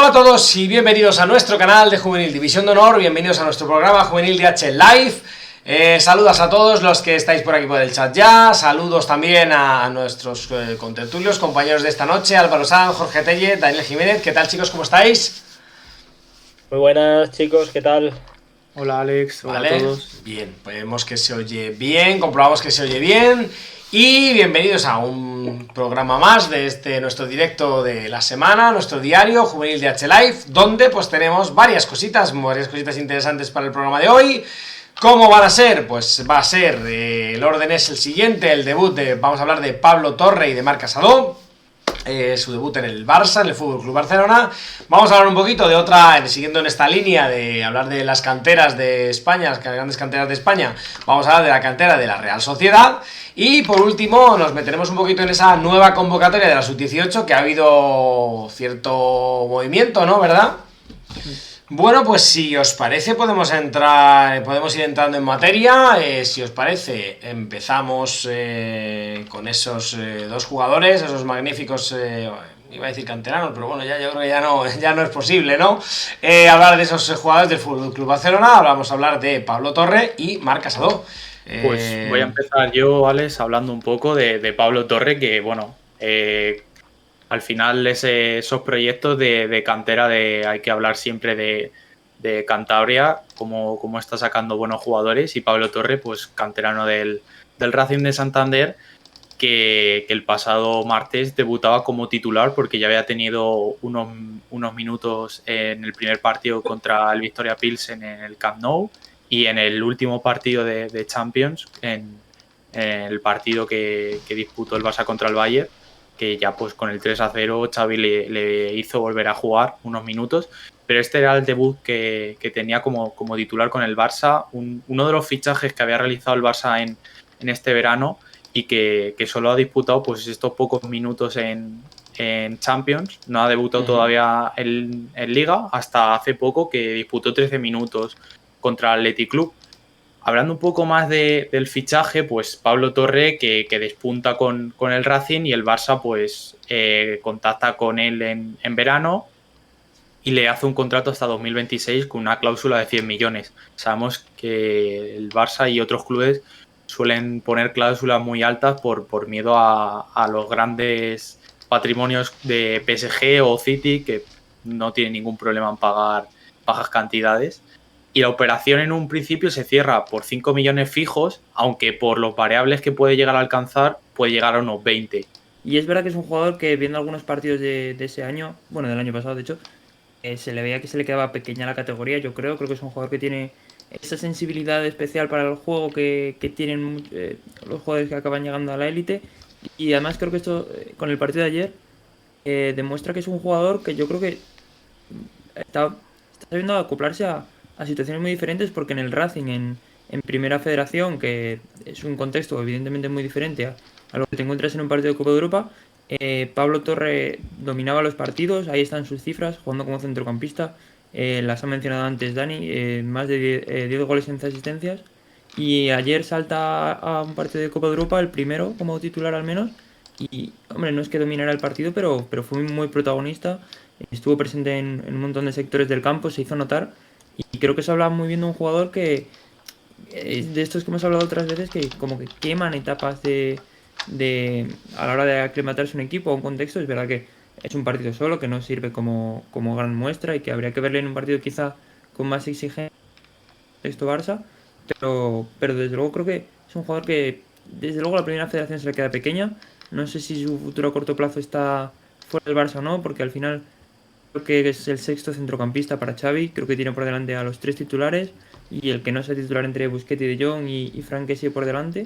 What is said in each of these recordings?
Hola a todos y bienvenidos a nuestro canal de Juvenil División de Honor, bienvenidos a nuestro programa Juvenil DH Live. Saludos a todos los que estáis por aquí por el chat ya, saludos también a nuestros contertulios, compañeros de esta noche, Álvaro Sanz, Jorge Telle, Daniel Jiménez. ¿Qué tal, chicos? ¿Cómo estáis? Muy buenas, chicos, ¿qué tal? Hola, Alex, hola ¿Vale? a todos. Bien, vemos que se oye bien, comprobamos que se oye bien. Y bienvenidos a un programa más de nuestro directo de la semana, nuestro diario Juvenil DH Live, donde pues tenemos varias cositas interesantes para el programa de hoy. ¿Cómo van a ser? Pues va a ser, el orden es el siguiente, el debut vamos a hablar de Pablo Torre y de Marc Casado. Su debut en el Barça, en el Fútbol Club Barcelona. Vamos a hablar un poquito de otra, siguiendo en esta línea de hablar de las canteras de España, las grandes canteras de España. Vamos a hablar de la cantera de la Real Sociedad. Y por último nos meteremos un poquito en esa nueva convocatoria de la Sub-18, que ha habido cierto movimiento, ¿no? ¿Verdad? Bueno, pues si os parece podemos ir entrando en materia. Si os parece, empezamos con esos dos jugadores, esos magníficos, iba a decir canteranos, pero bueno, yo creo que ya no es posible, ¿no? Hablar de esos jugadores del Fútbol Club Barcelona. Vamos a hablar de Pablo Torre y Marc Casado. Pues voy a empezar yo, Alex, hablando un poco de Pablo Torre, que bueno, al final esos proyectos de cantera, hay que hablar siempre de Cantabria, como está sacando buenos jugadores, y Pablo Torre, pues canterano del Racing de Santander, que el pasado martes debutaba como titular porque ya había tenido unos minutos en el primer partido contra el Victoria Pilsen en el Camp Nou y en el último partido de Champions, en el partido que disputó el Barça contra el Bayern, que ya pues con el 3-0 Xavi le hizo volver a jugar unos minutos, pero este era el debut que tenía como titular con el Barça, uno de los fichajes que había realizado el Barça en este verano y que solo ha disputado pues estos pocos minutos en Champions, no ha debutado todavía en Liga, hasta hace poco que disputó 13 minutos contra el Athletic Club. Hablando un poco más del fichaje, pues Pablo Torre que despunta con el Racing y el Barça pues contacta con él en verano y le hace un contrato hasta 2026 con una cláusula de 100 millones. Sabemos que el Barça y otros clubes suelen poner cláusulas muy altas por miedo a los grandes patrimonios de PSG o City, que no tienen ningún problema en pagar bajas cantidades. Y la operación en un principio se cierra por 5 millones fijos, aunque por los variables que puede llegar a alcanzar, puede llegar a unos 20. Y es verdad que es un jugador que, viendo algunos partidos de ese año, bueno, del año pasado de hecho, se le veía que se le quedaba pequeña la categoría. Yo creo que es un jugador que tiene esa sensibilidad especial para el juego que tienen los jugadores que acaban llegando a la élite. Y además creo que esto, con el partido de ayer, demuestra que es un jugador que yo creo que está sabiendo acoplarse a situaciones muy diferentes, porque en el Racing, en Primera Federación, que es un contexto evidentemente muy diferente a lo que te encuentras en un partido de Copa de Europa, Pablo Torre dominaba los partidos, ahí están sus cifras, jugando como centrocampista, las ha mencionado antes Dani, más de 10 goles en 11 asistencias, y ayer salta a un partido de Copa de Europa, el primero como titular al menos, y hombre, no es que dominara el partido, pero fue muy protagonista, estuvo presente en un montón de sectores del campo, se hizo notar. Y creo que se habla muy bien de un jugador que de estos que hemos hablado otras veces, que como que queman etapas a la hora de aclimatarse un equipo a un contexto. Es verdad que es un partido solo, que no sirve como gran muestra y que habría que verle en un partido quizá con más exigencia esto Barça, pero desde luego creo que es un jugador que desde luego la Primera Federación se le queda pequeña. No sé si su futuro a corto plazo está fuera del Barça o no, porque al final creo que es el sexto centrocampista para Xavi. Creo que tiene por delante a los 3 titulares y el que no sea titular entre Busquets y De Jong y Fran Kessie por delante.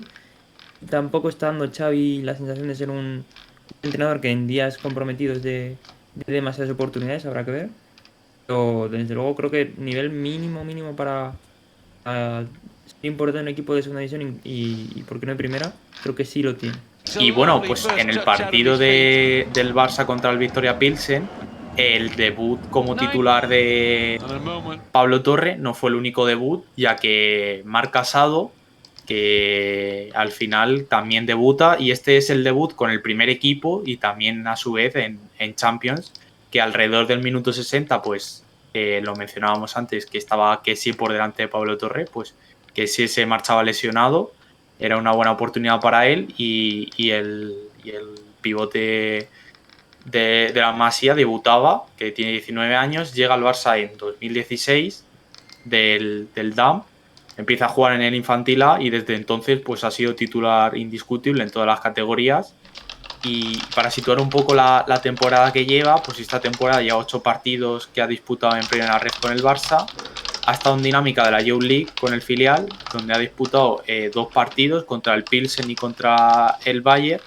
Tampoco está dando Xavi la sensación de ser un entrenador que en días comprometidos de demasiadas oportunidades, habrá que ver. Pero desde luego creo que nivel mínimo para ser importante en un equipo de segunda división y por qué no de primera, creo que sí lo tiene. Y bueno, pues en el partido del Barça contra el Victoria Pilsen, el debut como titular de Pablo Torre no fue el único debut, ya que Marc Casado, que al final también debuta, y este es el debut con el primer equipo y también a su vez en Champions, que alrededor del minuto 60, pues lo mencionábamos antes, que estaba Kessie por delante de Pablo Torre, pues Kessie se marchaba lesionado, era una buena oportunidad para él y el pivote de la Masía debutaba, que tiene 19 años, llega al Barça en 2016 del DAM, empieza a jugar en el Infantil A y desde entonces pues ha sido titular indiscutible en todas las categorías. Y para situar un poco la temporada que lleva, pues esta temporada ya 8 partidos que ha disputado en primera red con el Barça. Ha estado en dinámica de la Youth League con el filial, donde ha disputado 2 partidos contra el Pilsen y contra el Bayern.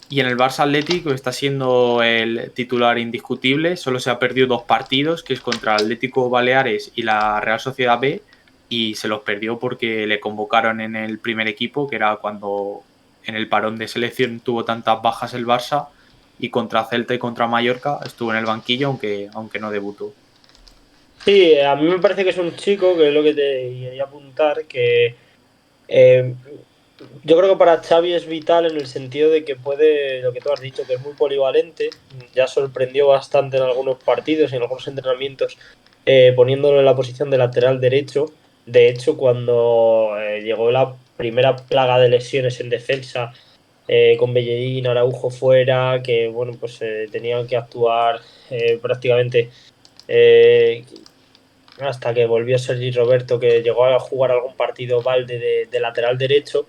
Y en el Barça Atlético está siendo el titular indiscutible. Solo se ha perdido 2 partidos, que es contra el Atlético Baleares y la Real Sociedad B. Y se los perdió porque le convocaron en el primer equipo, que era cuando en el parón de selección tuvo tantas bajas el Barça. Y contra Celta y contra Mallorca estuvo en el banquillo, aunque no debutó. Sí, a mí me parece que es un chico, que es lo que te quería apuntar, que yo creo que para Xavi es vital en el sentido de que puede, lo que tú has dicho, que es muy polivalente. Ya sorprendió bastante en algunos partidos y en algunos entrenamientos, poniéndolo en la posición de lateral derecho. De hecho, cuando llegó la primera plaga de lesiones en defensa, con Bellerín, Araujo fuera, que bueno, pues tenían que actuar prácticamente hasta que volvió Sergi Roberto, que llegó a jugar algún partido Valde de lateral derecho.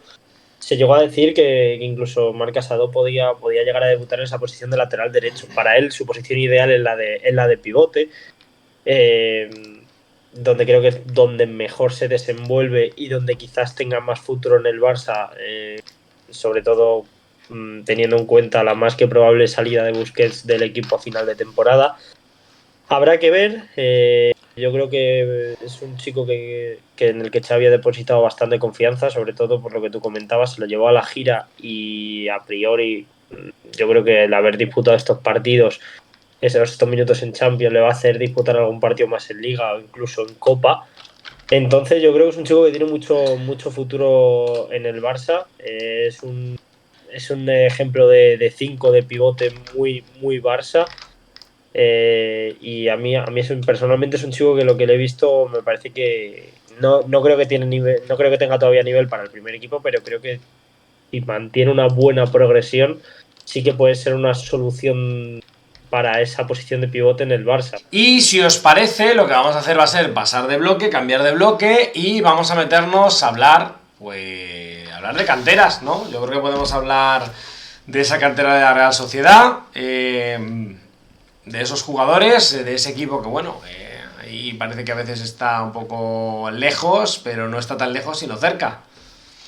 Se llegó a decir que incluso Marc Casado podía llegar a debutar en esa posición de lateral derecho. Para él, su posición ideal es la de pivote, donde creo que es donde mejor se desenvuelve y donde quizás tenga más futuro en el Barça, sobre todo teniendo en cuenta la más que probable salida de Busquets del equipo a final de temporada. Habrá que ver. Yo creo que es un chico que en el que Xavi ha depositado bastante confianza, sobre todo por lo que tú comentabas, se lo llevó a la gira y a priori yo creo que el haber disputado estos partidos, estos minutos en Champions, le va a hacer disputar algún partido más en Liga o incluso en Copa. Entonces yo creo que es un chico que tiene mucho futuro en el Barça. Es un ejemplo de 5 de pivote muy, muy Barça. Y a mí personalmente es un chico que lo que le he visto me parece que no creo que tiene nivel, no creo que tenga todavía nivel para el primer equipo, pero creo que si mantiene una buena progresión sí que puede ser una solución para esa posición de pivote en el Barça. Y si os parece, lo que vamos a hacer va a ser pasar de bloque, cambiar de bloque y vamos a meternos a hablar, pues, hablar de canteras, ¿no? Yo creo que podemos hablar de esa cantera de la Real Sociedad, de esos jugadores, de ese equipo que, bueno, ahí parece que a veces está un poco lejos, pero no está tan lejos sino cerca.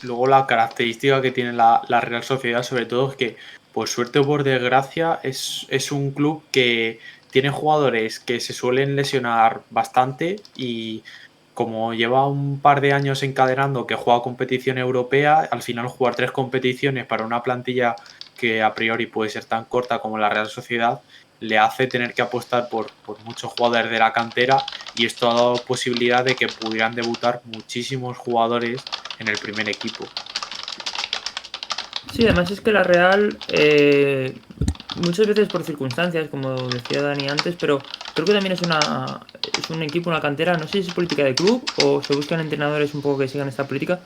Luego la característica que tiene la Real Sociedad sobre todo es que, por suerte o por desgracia, es un club que tiene jugadores que se suelen lesionar bastante y como lleva un par de años encadenando que juega competición europea, al final jugar 3 competiciones para una plantilla que a priori puede ser tan corta como la Real Sociedad le hace tener que apostar por muchos jugadores de la cantera y esto ha dado posibilidad de que pudieran debutar muchísimos jugadores en el primer equipo. Sí, además es que la Real, muchas veces por circunstancias, como decía Dani antes, pero creo que también es un equipo, una cantera, no sé si es política de club o se buscan entrenadores un poco que sigan esta política,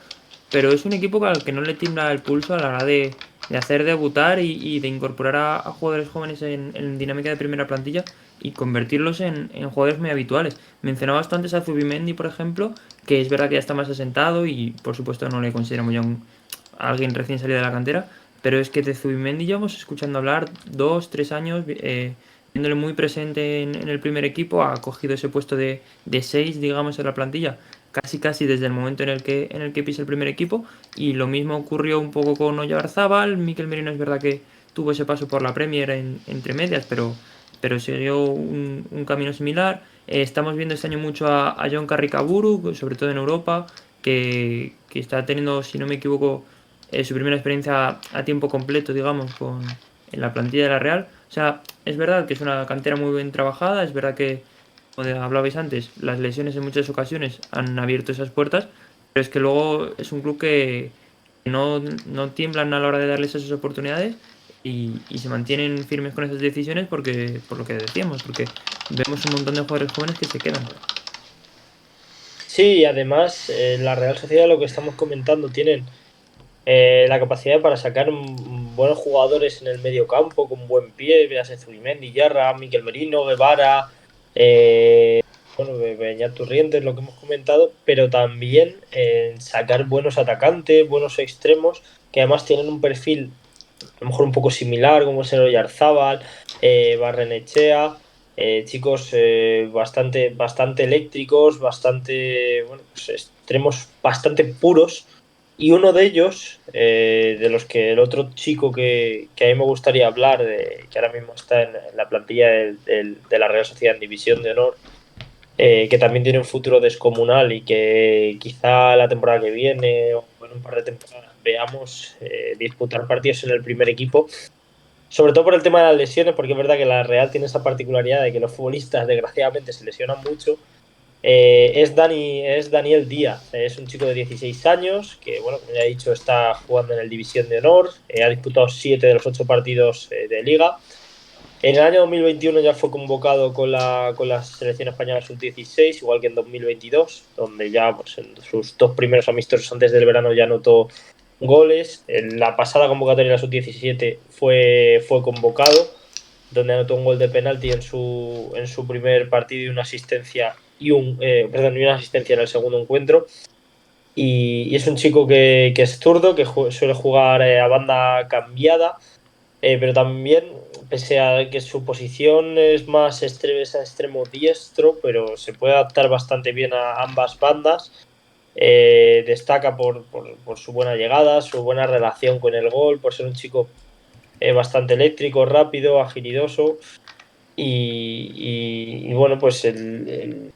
pero es un equipo al que no le tiembla el pulso a la hora de hacer debutar y de incorporar a jugadores jóvenes en dinámica de primera plantilla y convertirlos en jugadores muy habituales. Mencionabas tú antes a Zubimendi, por ejemplo, que es verdad que ya está más asentado y por supuesto no le consideramos ya a alguien recién salido de la cantera, pero es que de Zubimendi llevamos escuchando hablar 2-3 años, viéndole muy presente en el primer equipo, ha cogido ese puesto de 6, digamos, en la plantilla, casi desde el momento en el que pisa el primer equipo, y lo mismo ocurrió un poco con Oyarzábal. Mikel Merino es verdad que tuvo ese paso por la Premier entre medias, pero siguió un camino similar. Estamos viendo este año mucho a John Carricaburu, sobre todo en Europa, que está teniendo, si no me equivoco, su primera experiencia a tiempo completo, digamos, en la plantilla de la Real. O sea, es verdad que es una cantera muy bien trabajada, es verdad que, como hablabais antes, las lesiones en muchas ocasiones han abierto esas puertas, pero es que luego es un club que no tiemblan a la hora de darles esas oportunidades y se mantienen firmes con esas decisiones por lo que decíamos, porque vemos un montón de jugadores jóvenes que se quedan. Sí, y además la Real Sociedad, lo que estamos comentando, tienen la capacidad para sacar buenos jugadores en el medio campo, con buen pie, veas Zubimendi, Yarra, Miquel Merino, Guevara, Beñat Turrientes, lo que hemos comentado, pero también sacar buenos atacantes, buenos extremos, que además tienen un perfil a lo mejor un poco similar, como es el Oyarzábal, Barrenechea, chicos bastante eléctricos, pues, extremos bastante puros. Y uno de ellos, de los que el otro chico que a mí me gustaría hablar, que ahora mismo está en la plantilla de la Real Sociedad en División de Honor, que también tiene un futuro descomunal y que quizá la temporada que viene o en un par de temporadas veamos disputar partidos en el primer equipo, sobre todo por el tema de las lesiones, porque es verdad que la Real tiene esa particularidad de que los futbolistas desgraciadamente se lesionan mucho. Es Daniel Díaz, es un chico de 16 años que, bueno, como ya he dicho, está jugando en el División de Honor, ha disputado 7 de los 8 partidos de Liga. En el año 2021 ya fue convocado con la selección española sub-16, igual que en 2022, donde ya pues, en sus 2 primeros amistosos antes del verano ya anotó goles. En la pasada convocatoria de la sub-17 fue convocado, donde anotó un gol de penalti en su primer partido y una asistencia una asistencia en el segundo encuentro. Y es un chico que es zurdo, que suele jugar a banda cambiada, pero también, pese a que su posición es más extremo diestro, pero se puede adaptar bastante bien a ambas bandas. Destaca por su buena llegada, su buena relación con el gol, por ser un chico bastante eléctrico, rápido, agilidoso. Y bueno, pues el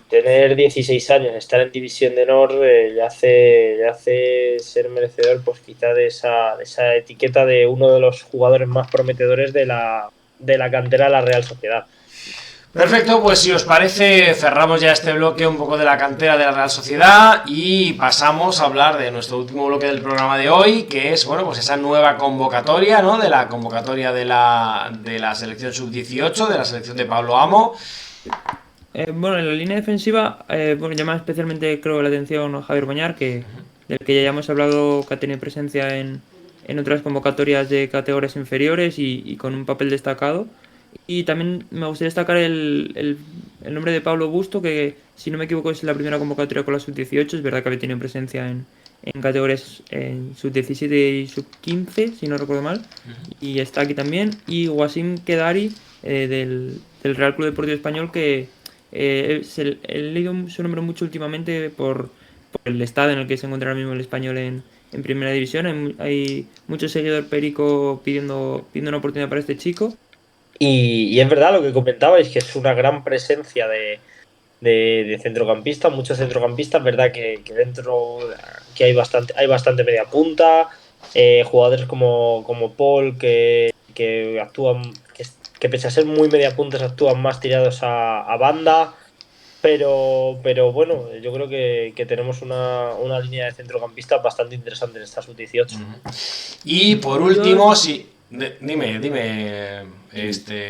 tener 16 años, estar en División de Honor, le hace ser merecedor, pues quizá de esa etiqueta de uno de los jugadores más prometedores de la cantera de la Real Sociedad. Perfecto, pues si os parece cerramos ya este bloque un poco de la cantera de la Real Sociedad y pasamos a hablar de nuestro último bloque del programa de hoy, que es, bueno, pues esa nueva convocatoria, ¿no? De la convocatoria de la selección sub-18, de la selección de Pablo Amo. Bueno, en la línea defensiva, llama especialmente, creo, la atención a Javier Boñar, del que ya hemos hablado, que ha tenido presencia en otras convocatorias de categorías inferiores y con un papel destacado. Y también me gustaría destacar el nombre de Pablo Busto, que si no me equivoco es la primera convocatoria con la sub-18, es verdad que había tenido presencia en categorías sub-17 y sub-15, si no recuerdo mal, y está aquí también. Y Wasim Kedari, del Real Club Deportivo Español, que he leído su nombre mucho últimamente por el estado en el que se encuentra ahora mismo el Español en primera división. Hay mucho seguidor perico pidiendo una oportunidad para este chico. Y es verdad lo que comentabais, que es una gran presencia de centrocampista, muchos centrocampistas, verdad que dentro que hay bastante media punta, jugadores como Paul que actúan, que pese a ser muy media puntas actúan más tirados a banda, pero bueno, yo creo que tenemos una línea de centrocampistas bastante interesante en esta sub-18. Y por último, sí, dime.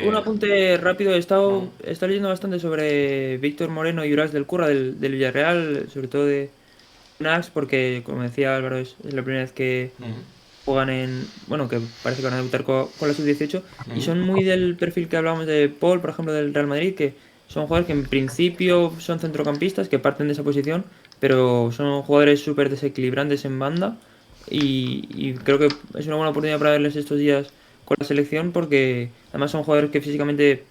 Un apunte rápido, he estado leyendo bastante sobre Víctor Moreno y Uras del Curra del Villarreal, sobre todo de Nax, porque como decía Álvaro, es la primera vez que juegan que parece que van a debutar con la sub-18, y son muy del perfil que hablábamos de Paul, por ejemplo, del Real Madrid, que son jugadores que en principio son centrocampistas, que parten de esa posición, pero son jugadores súper desequilibrantes en banda, y creo que es una buena oportunidad para verles estos días con la selección, porque además son jugadores que físicamente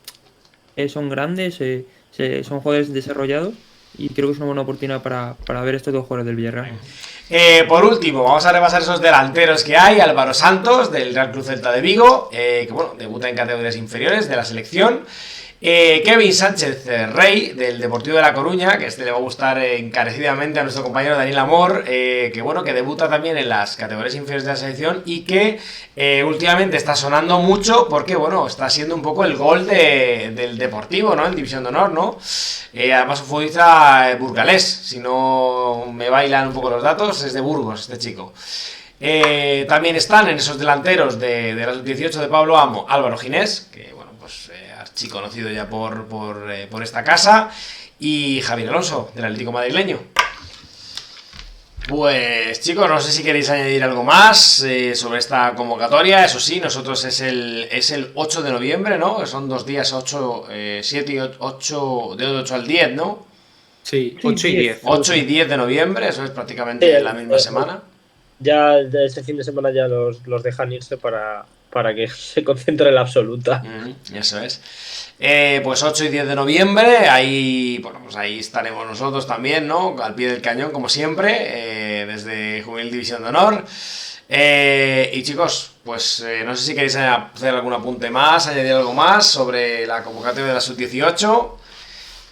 son grandes, son jugadores desarrollados, y creo que es una buena oportunidad para ver estos dos jugadores del Villarreal. Por último, vamos a repasar esos delanteros que hay. Álvaro Santos, del Real Cruz Celta de Vigo, que bueno, debuta en categorías inferiores de la selección. Kevin Sánchez Rey, del Deportivo de La Coruña, que este le va a gustar encarecidamente a nuestro compañero Daniel Amor, que bueno, que debuta también en las categorías inferiores de la selección y que últimamente está sonando mucho porque bueno, está siendo un poco el gol del Deportivo, ¿no? En División de Honor, ¿no? Además un futbolista burgalés, si no me bailan un poco los datos, es de Burgos este chico. También están en esos delanteros de la sub-18 de Pablo Amo, Álvaro Ginés, que bueno, pues archiconocido ya por esta casa, y Javier Alonso, del Atlético madrileño. Pues chicos, no sé si queréis añadir algo más sobre esta convocatoria. Eso sí, nosotros es el 8 de noviembre, ¿no? Son 2 días, 7 y 8, de 8 al 10, ¿no? Sí, 8 y 10. 8 y 10 de noviembre, eso es prácticamente la misma semana. Ya ese fin de semana ya los dejan irse para que se concentre en la absoluta. Eso es. Pues 8 y 10 de noviembre, ahí, bueno, pues ahí estaremos nosotros también, ¿no? Al pie del cañón, como siempre, desde Juvenil División de Honor. Y chicos, pues no sé si queréis hacer algún apunte más, añadir algo más sobre la convocatoria de la sub-18.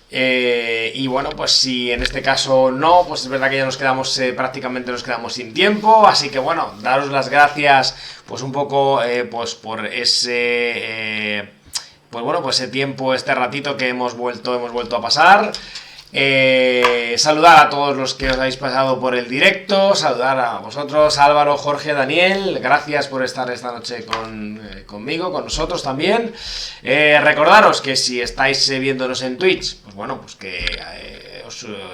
Y bueno, pues si en este caso no, pues es verdad que ya nos quedamos, prácticamente nos quedamos sin tiempo, así que bueno, daros las gracias pues un poco pues por ese pues bueno, pues ese tiempo, este ratito que hemos vuelto a pasar. Saludar a todos los que os habéis pasado por el directo, saludar a vosotros, Álvaro, Jorge, Daniel, gracias por estar esta noche conmigo, con nosotros también. Recordaros que si estáis viéndonos en Twitch, pues bueno, pues que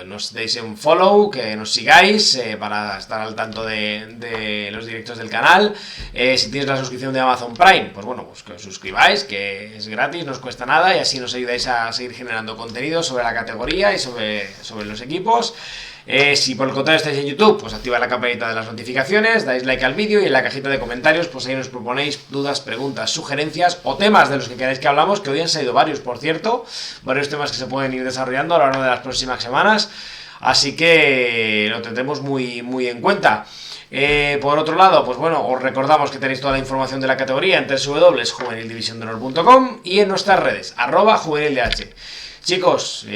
nos deis un follow, que nos sigáis para estar al tanto de los directos del canal. Si tienes la suscripción de Amazon Prime, pues bueno, pues que os suscribáis, que es gratis, no os cuesta nada y así nos ayudáis a seguir generando contenido sobre la categoría y sobre los equipos. Si por el contrario estáis en YouTube, pues activa la campanita de las notificaciones, dais like al vídeo y en la cajita de comentarios pues ahí nos proponéis dudas, preguntas, sugerencias o temas de los que queráis que hablamos, que hoy han salido varios, por cierto, varios temas que se pueden ir desarrollando a lo largo de las próximas semanas, así que lo tendremos muy, muy en cuenta. Por otro lado, pues bueno, os recordamos que tenéis toda la información de la categoría en www.juvenildivisiondehonor.com y en nuestras redes, @juvenildh. Chicos,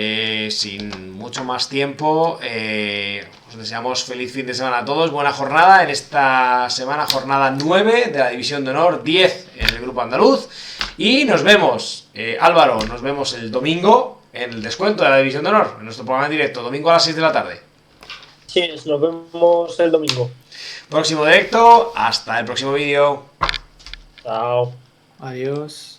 sin mucho más tiempo, os deseamos feliz fin de semana a todos, buena jornada en esta semana, jornada 9 de la División de Honor, 10 en el Grupo Andaluz, y nos vemos, Álvaro, nos vemos el domingo en el descuento de la División de Honor, en nuestro programa en directo, domingo a las 6 de la tarde. Sí, nos vemos el domingo. Próximo directo, hasta el próximo vídeo. Chao. Adiós.